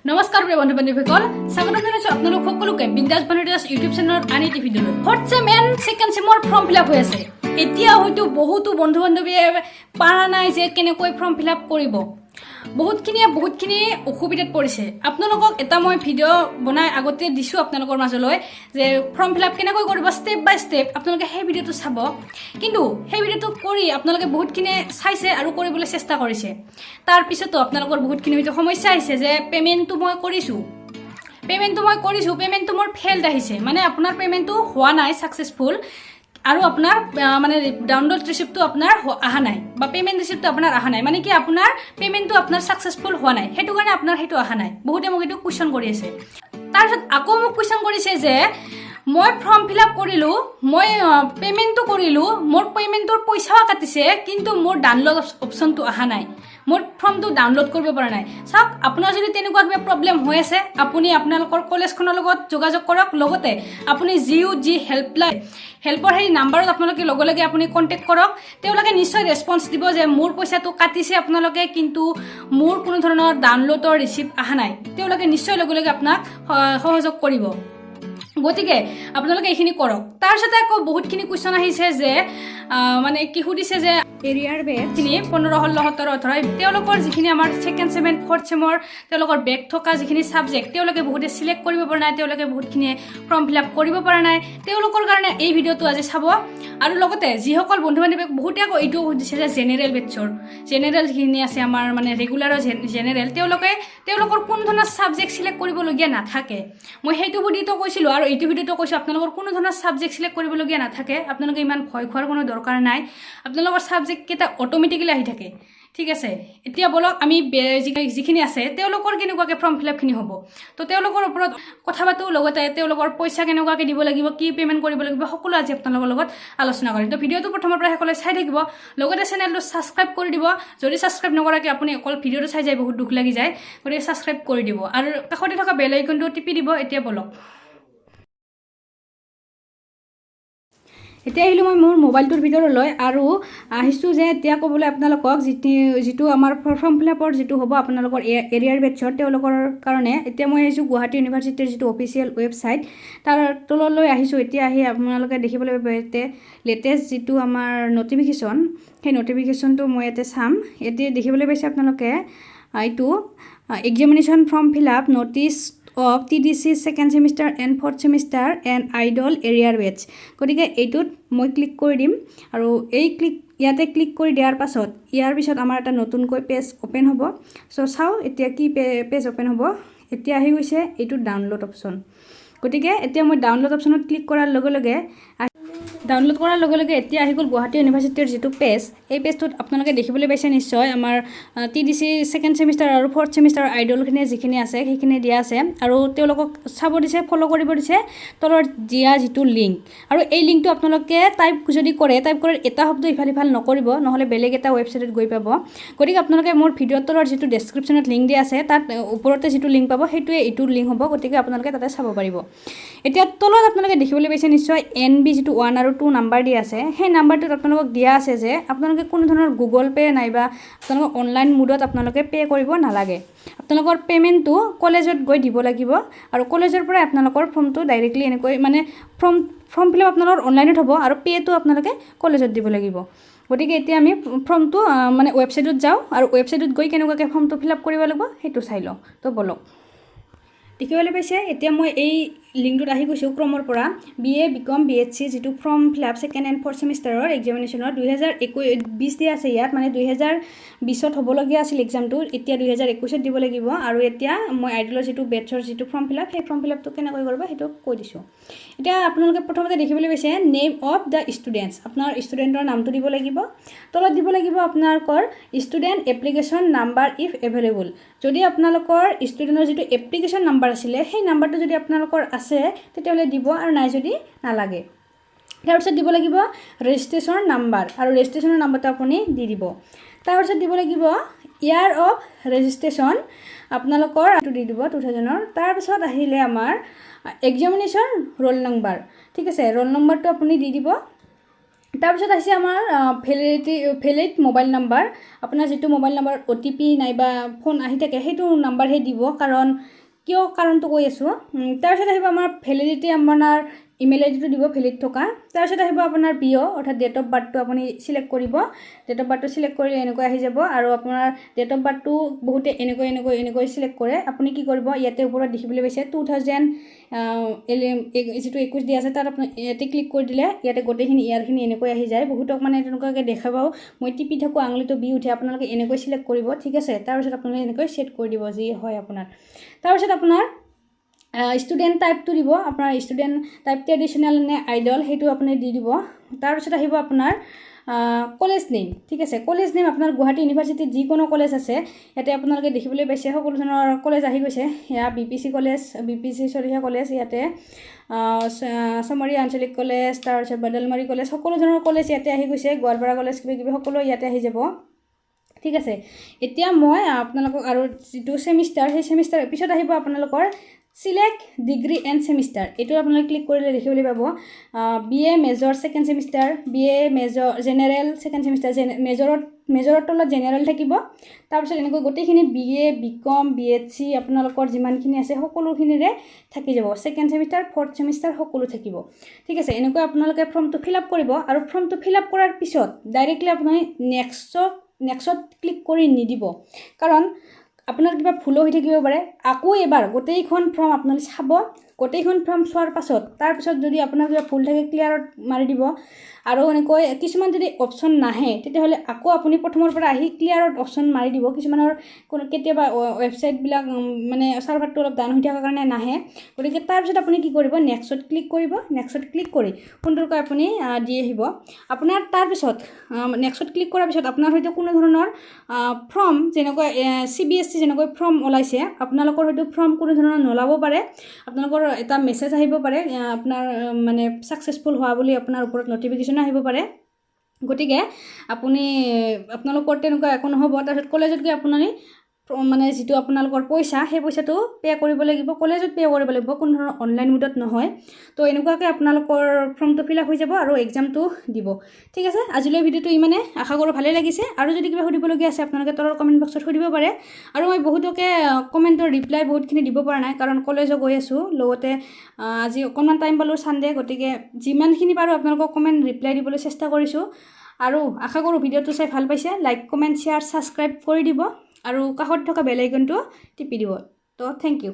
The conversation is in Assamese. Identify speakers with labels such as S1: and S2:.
S1: নমস্কাৰ প্ৰিয় বন্ধু বান্ধৱীসকল, স্বাগতম জনাইছো আপোনালোক সকলোকে বিন্দাস বানিদাস ইউটিউব চেনেলত আন এটি ভিডিঅ'লৈ। ফৰ্থ চেম এণ্ড ছেকেণ্ড চেমৰ ফৰ্ম ফিলআপ হৈ আছে। এতিয়া হয়তো বহুতো বন্ধু বান্ধৱীয়ে পাৰা নাই যে কেনেকৈ ফৰ্ম ফিলআপ কৰিব। বহুতখিনি অসুবিধাত পৰিছে। আপোনালোকক এটা মই ভিডিঅ' বনাই আগতে দিছোঁ আপোনালোকৰ মাজলৈ যে ফৰ্ম ফিলআপ কেনেকৈ কৰিব ষ্টেপ বাই ষ্টেপ। আপোনালোকে সেই ভিডিঅ'টো চাব, কিন্তু সেই ভিডিঅ'টো কৰি আপোনালোকে বহুতখিনি চাইছে আৰু কৰিবলৈ চেষ্টা কৰিছে। তাৰপিছতো আপোনালোকৰ বহুতখিনি হয়তো সমস্যা আহিছে যে পে'মেণ্টটো মই কৰিছোঁ, পে'মেণ্টটো মোৰ ফেইল্ড আহিছে, মানে আপোনাৰ পে'মেণ্টটো হোৱা নাই ছাকচেছফুল, আৰু আপোনাৰ মানে ডাউনলোড ৰিচিপ্টটো আপোনাৰ অহা নাই বা পে'মেণ্ট ৰিচিপ্টটো আপোনাৰ অহা নাই, মানে কি আপোনাৰ পে'মেণ্টটো আপোনাৰ ছাকচেছফুল হোৱা নাই, সেইটো কাৰণে আপোনাৰ সেইটো অহা নাই। বহুতে মোক এইটো কুৱেশ্যন কৰি আছে। তাৰপিছত আকৌ মোক কুৱেশ্যন কৰিছে যে মই ফৰ্ম ফিলআপ কৰিলোঁ, মই পে'মেণ্টটো কৰিলোঁ, মোৰ পে'মেণ্টৰ পইচাও কাটিছে, কিন্তু মোৰ ডাউনলোড অপশ্যনটো অহা নাই, মোৰ ফৰ্মটো ডাউনলোড কৰিব পৰা নাই। চাওক, আপোনাৰ যদি তেনেকুৱা কিবা প্ৰব্লেম হৈ আছে, আপুনি আপোনালোকৰ কলেজখনৰ লগত যোগাযোগ কৰক। লগতে আপুনি যি হেল্পৰ সেই নাম্বাৰত আপোনালোকে লগে লগে আপুনি কণ্টেক্ট কৰক। তেওঁলোকে নিশ্চয় ৰেছপন্স দিব যে মোৰ পইচাটো কাটিছে আপোনালোকে, কিন্তু মোৰ কোনো ধৰণৰ ডাউনলোডৰ ৰিচিপ্ট অহা নাই। তেওঁলোকে নিশ্চয় লগে লগে আপোনাক সহযোগ কৰিব। গতিকে আপোনালোকে এইখিনি কৰক। তাৰপিছতে আকৌ বহুতখিনি কুৱেশ্যন আহিছে যে মানে কি সুধিছে যে এৰিয়াৰ বেগখিনি 15, 16, 17, 18 তেওঁলোকৰ যিখিনি আমাৰ ছেকেণ্ড চেম এণ্ড ফৰ্থ চেমৰ তেওঁলোকৰ বেগ থকা যিখিনি ছাবজেক্ট তেওঁলোকে বহুতে চিলেক্ট কৰিব পৰা নাই, তেওঁলোকে বহুতখিনিয়ে ফৰ্ম ফিলআপ কৰিব পৰা নাই। তেওঁলোকৰ কাৰণে এই ভিডিঅ'টো আজি চাব। আৰু লগতে যিসকল বন্ধু বান্ধৱীক বহুতে আকৌ এইটোও সুধিছে যে জেনেৰেল বেটছৰ যিখিনি আছে আমাৰ মানে ৰেগুলাৰৰ জেনেৰেল, তেওঁলোকৰ কোনো ধৰণৰ ছাবজেক্ট চিলেক্ট কৰিবলগীয়া নাথাকে। মই সেইটো ভিডিঅ'টো কৈছিলোঁ আৰু এইটো ভিডিঅ'টো কৈছোঁ আপোনালোকৰ কোনো ধৰণৰ ছাবজেক্ট চিলেক্ট কৰিবলগীয়া নাথাকে। আপোনালোকে ইমান ভয় খোৱাৰ কোনো দৰকাৰ নাই, আপোনালোকৰ ছাবজেক্টকেইটা অট'মেটিকেলি আহি থাকে। ঠিক আছে, এতিয়া বলক আমি যিখিনি আছে তেওঁলোকৰ কেনেকুৱাকৈ ফৰ্ম ফিলআপখিনি হ'ব, তো তেওঁলোকৰ ওপৰত কথা পাতোঁ। লগতে তেওঁলোকৰ পইচা কেনেকুৱাকৈ দিব লাগিব, কি পে'মেণ্ট কৰিব লাগিব, সকলো আজি আপোনালোকৰ লগত আলোচনা কৰিম। তো ভিডিঅ'টো প্ৰথমৰ পৰা শেষলৈ চাই থাকিব। লগতে চেনেলটো ছাবস্ক্ৰাইব কৰি দিব। যদি ছাবস্ক্ৰাইব নকৰাকৈ আপুনি অকল ভিডিঅ'টো চাই যায় বহুত দুখ লাগি যায়, গতিকে ছাবস্ক্ৰাইব কৰি দিব আৰু কাষতে থকা বেল আইকনটো টিপি দিব। এতিয়া বলক, এতিয়া আহিলোঁ মই মোৰ মোবাইলটোৰ ভিতৰলৈ আৰু আহিছোঁ যে এতিয়া ক'বলৈ আপোনালোকক যিটো আমাৰ ফৰ্ম ফিলআপৰ যিটো হ'ব আপোনালোকৰ এৰিয়াৰ বেটছৰ তেওঁলোকৰ কাৰণে। এতিয়া মই আহিছোঁ গুৱাহাটী ইউনিভাৰ্চিটিৰ যিটো অফিচিয়েল ৱেবছাইট তাৰ তললৈ আহিছোঁ। এতিয়া আহি আপোনালোকে দেখিবলৈ পাব ইয়াতে লেটেষ্ট যিটো আমাৰ নটিফিকেশ্যন, সেই নটিফিকেশ্যনটো মই ইয়াতে চাম। এতিয়া দেখিবলৈ পাইছে আপোনালোকে এইটো examination form fill up notice of TDC second semester and fourth semester and idol এৰিয়াৰ বেটছ। গতিকে এইটোত মই ক্লিক কৰি দিম আৰু ইয়াতে ক্লিক কৰি দিয়াৰ পাছত ইয়াৰ পিছত আমাৰ এটা নতুনকৈ পেজ অ'পেন হ'ব। চ' চাওঁ এতিয়া কি পেজ অ'পেন হ'ব। এতিয়া আহি গৈছে এইটো ডাউনলোড অপশ্যন। গতিকে এতিয়া মই ডাউনলোড অপশ্যনত ক্লিক কৰাৰ লগে লগে এতিয়া আহি গ'ল গুৱাহাটী ইউনিভাৰ্চিটিৰ যিটো পেজ। এই পেজটোত আপোনালোকে দেখিবলৈ পাইছে নিশ্চয় আমাৰ TDC ছেকেণ্ড ছেমিষ্টাৰ আৰু ফৰ্থ ছেমিষ্টাৰ আইডলখিনি যিখিনি আছে সেইখিনি দিয়া আছে, আৰু তেওঁলোকক চাব দিছে, ফ'ল' কৰিব দিছে তলত দিয়া যিটো লিংক। আৰু এই লিংকটো আপোনালোকে টাইপ কৰে এটা শব্দ ইফাল সিফাল নকৰিব, নহ'লে বেলেগ এটা ৱেবছাইটত গৈ পাব। গতিকে আপোনালোকে মোৰ ভিডিঅ'ৰ তলৰ যিটো ডেছক্ৰিপশ্যনত লিংক দিয়া আছে তাত ওপৰতে যিটো লিংক পাব সেইটোৱে এইটোৰ লিংক হ'ব। গতিকে আপোনালোকে তাতে চাব পাৰিব। এতিয়া তলত আপোনালোকে দেখিবলৈ পাইছে নিশ্চয় NB যিটো 1 আৰু 2 নাম্বাৰ দিয়া আছে, সেই নাম্বাৰটোত আপোনালোকক দিয়া আছে যে আপোনালোকে কোনো ধৰণৰ গুগল পে' নাইবা আপোনালোকৰ অনলাইন মোডত আপোনালোকে পে' কৰিব নালাগে। আপোনালোকৰ পে'মেণ্টটো কলেজত গৈ দিব লাগিব, আৰু কলেজৰ পৰাই আপোনালোকৰ ফৰ্মটো ডাইৰেক্টলি এনেকৈ মানে ফৰ্ম ফিলআপ আপোনালোকৰ অনলাইনত হ'ব আৰু পে'টো আপোনালোকে কলেজত দিব লাগিব। গতিকে এতিয়া আমি ফৰ্মটো মানে ৱেবছাইটত যাওঁ আৰু ৱেবছাইটত গৈ কেনেকুৱাকৈ ফৰ্মটো ফিলআপ কৰিব লাগিব সেইটো চাই লওঁ। তো বলক, দেখিবলৈ পাইছে এতিয়া মই এই লিংকটোত আহি গৈছোঁ ক্ৰমৰ পৰা। BA BCom BHC যিটো form fill up second and fourth ছেমিষ্টাৰৰ এক্সামিনেশ্যনৰ 2020 দিয়া আছে ইয়াত, মানে 2020ত হ'বলগীয়া আছিল এক্সামটো, এতিয়া 2021ত দিব লাগিব। আৰু এতিয়া মই আইডলৰ যিটো বেটছৰ যিটো ফৰ্ম ফিলআপ সেই ফৰ্ম ফিলআপটো কেনেকৈ কৰিব সেইটো কৈ দিছোঁ। এতিয়া আপোনালোকে প্ৰথমতে দেখিবলৈ পাইছে নেম অফ দ্য ষ্টুডেণ্টছ, আপোনাৰ ষ্টুডেণ্টৰ নামটো দিব লাগিব। তলত দিব লাগিব আপোনালোকৰ student application number if available. যদি আপোনালোকৰ ষ্টুডেণ্টৰ যিটো এপ্লিকেশ্যন নাম্বাৰ আছিলে সেই নাম্বাৰটো যদি আপোনালোকৰ আছে তেতিয়াহ'লে দিব, আৰু নাই যদি নালাগে। তাৰপিছত দিব লাগিব ৰেজিষ্ট্ৰেশ্যন নাম্বাৰ, আৰু ৰেজিষ্ট্ৰেশ্যনৰ নাম্বাৰটো আপুনি দি দিব। তাৰপিছত দিব লাগিব ইয়াৰ অফ ৰেজিষ্ট্ৰেশ্যন, আপোনালোকৰ এইটো দি দিব 2000-ৰ। তাৰপিছত আহিলে আমাৰ এক্সামিনেশ্যন ৰোল নম্বৰ। ঠিক আছে, ৰোল নম্বৰটো আপুনি দি দিব। তাৰপিছত আহিছে আমাৰ ভেলিড মোবাইল নাম্বাৰ আপোনাৰ যিটো মোবাইল নাম্বাৰ OTP নাইবা ফোন আহি থাকে সেইটো নাম্বাৰহে দিব কাৰণ কিয় কাৰণটো কৈ আছোঁ তাৰপিছত আহিব আমাৰ ভেলিডিটি আপোনাৰ ইমেইল আইডিটো দিব ভেলিড থকা তাৰপিছত আহিব আপোনাৰ বিঅ অৰ্থাৎ ডেট অফ বাৰ্থটো আপুনি সিলেক্ট কৰিব ডেট অফ বাৰ্থটো সিলেক্ট কৰিলে এনেকৈ আহি যাব আৰু আপোনাৰ ডেট অফ বাৰ্থটো বহুতে এনেকৈ সিলেক্ট কৰে আপুনি কি কৰিব ইয়াতে ওপৰত দেখিবলৈ পাইছে 2000 যিটো 21 দিয়া আছে তাত আপুনি ইয়াতে ক্লিক কৰি দিলে ইয়াতে গোটেইখিনি ইয়াৰখিনি এনেকৈ আহি যায় বহুতক মানে তেনেকুৱাকৈ দেখা পাওঁ মই টিপি থাকোঁ আঙুলিটো বি উঠে আপোনালোকে এনেকৈ সিলেক্ট কৰিব ঠিক আছে তাৰপিছত আপোনালোকে এনেকৈ সেট কৰি দিব যি হয় আপোনাৰ তাৰপিছত আপোনাৰ ষ্টুডেণ্ট টাইপটো দিব আপোনাৰ ষ্টুডেণ্ট টাইপ ট্ৰেডিশ্যনেল নে আইডল সেইটো আপুনি দি দিব তাৰপিছত আহিব আপোনাৰ কলেজ নেম ঠিক আছে কলেজ নেম আপোনাৰ গুৱাহাটী ইউনিভাৰ্চিটিত যিকোনো কলেজ আছে ইয়াতে আপোনালোকে দেখিবলৈ পাইছে সকলো ধৰণৰ কলেজ আহি গৈছে এয়া BPC চৰিহা কলেজ ইয়াতে চমৰী আঞ্চলিক কলেজ তাৰপিছত বাদলমাৰী কলেজ সকলো ধৰণৰ কলেজ ইয়াতে আহি গৈছে গোৱালপাৰা কলেজ কিবা সকলো ইয়াতে আহি যাব ঠিক আছে এতিয়া মই আপোনালোকক আৰু যিটো সেমিষ্টাৰ সেই সেমিষ্টাৰ পিছত আহিব আপোনালোকৰ সিলেক্ট ডিগ্ৰী এণ্ড সেমিষ্টাৰ এইটো আপোনালোকে ক্লিক কৰিলে দেখিবলৈ পাব BA major second semester BA major general second semester মেজৰৰ তলত জেনেৰেল থাকিব তাৰপিছত এনেকৈ গোটেইখিনি BA BCom BSc আপোনালোকৰ যিমানখিনি আছে সকলোখিনিৰে থাকি যাব সেকেন্ড সেমিষ্টাৰ ফৰ্থ সেমিষ্টাৰ সকলো থাকিব ঠিক আছে এনেকৈ আপোনালোকে ফৰ্মটো ফিল আপ কৰিব আৰু ফৰ্মটো ফিল আপ কৰাৰ পিছত ডাইৰেক্টলি আপুনি নেক্সট ক্লিক কৰি নিদিব কাৰণ আপোনাৰ কিবা ভুল হৈ থাকিব পাৰে আকৌ এবাৰ গোটেইখন ফৰ্ম আপোনালোকে চাব গোটেইখন ফৰ্ম চোৱাৰ পাছত তাৰপিছত যদি আপোনাৰ কিবা ভুল থাকে ক্লিয়াৰত মাৰি দিব আৰু এনেকৈ কিছুমান যদি অপশ্যন নাহে তেতিয়াহ'লে আকৌ আপুনি প্ৰথমৰ পৰা আহি ক্লিয়াৰত অপশ্যন মাৰি দিব কিছুমানৰ কেতিয়াবা ৱেবছাইটবিলাক মানে চাৰ্ভাৰটো অলপ ডাউন হৈ থকাৰ কাৰণে নাহে গতিকে তাৰপিছত আপুনি কি কৰিব নেক্সট ক্লিক কৰিব নেক্সট ক্লিক কৰি সুন্দৰকৈ আপুনি দি আহিব আপোনাৰ তাৰপিছত নেক্সট ক্লিক কৰাৰ পিছত আপোনাৰ হয়তো কোনো ধৰণৰ ফৰ্ম যেনেকৈ CBSE যেনেকৈ ফৰ্ম ওলাইছে আপোনালোকৰ হয়তো ফৰ্ম কোনো ধৰণৰ নোলাব পাৰে আপোনালোকৰ এটা মেছেজ আহিব পাৰে আপোনাৰ মানে সাকসেসফুল হোৱা বুলি আপোনাৰ ওপৰত নটিফিকেশ্যন আহিব পাৰে গতিকে আপোনালোকৰ তেনেকুৱা একো নহ'ব তাৰপিছত কলেজত গৈ আপুনি মানে যিটো আপোনালোকৰ পইচা সেই পইচাটো পে কৰিব লাগিব কলেজত পে কৰিব লাগিব কোনো ধৰণৰ অনলাইন মোডত নহয় তো এনেকুৱাকৈ আপোনালোকৰ ফৰ্মটো ফিল আপ হৈ যাব আৰু এক্সামটো দিব ঠিক আছে আজিলৈ ভিডিঅ'টো ইমানে আশা কৰোঁ ভালেই লাগিছে আৰু যদি কিবা সুধিবলগীয়া আছে আপোনালোকে তলৰ কমেণ্ট বক্সত সুধিব পাৰে আৰু মই বহুতকে কমেণ্টৰ ৰিপ্লাই বহুতখিনি দিব পৰা নাই কাৰণ কলেজো গৈ আছোঁ লগতে আজি অকণমান টাইম পালোঁ ছানডে গতিকে যিমানখিনি পাৰোঁ আপোনালোকক কমেণ্ট ৰিপ্লাই দিবলৈ চেষ্টা কৰিছোঁ আৰু আশা কৰোঁ ভিডিঅ'টো চাই ভাল পাইছে লাইক কমেণ্ট শ্বেয়াৰ ছাবস্ক্ৰাইব কৰি দিব আৰু কাষত থকা বেল আইকনটো টিপি দিব তো থেংক ইউ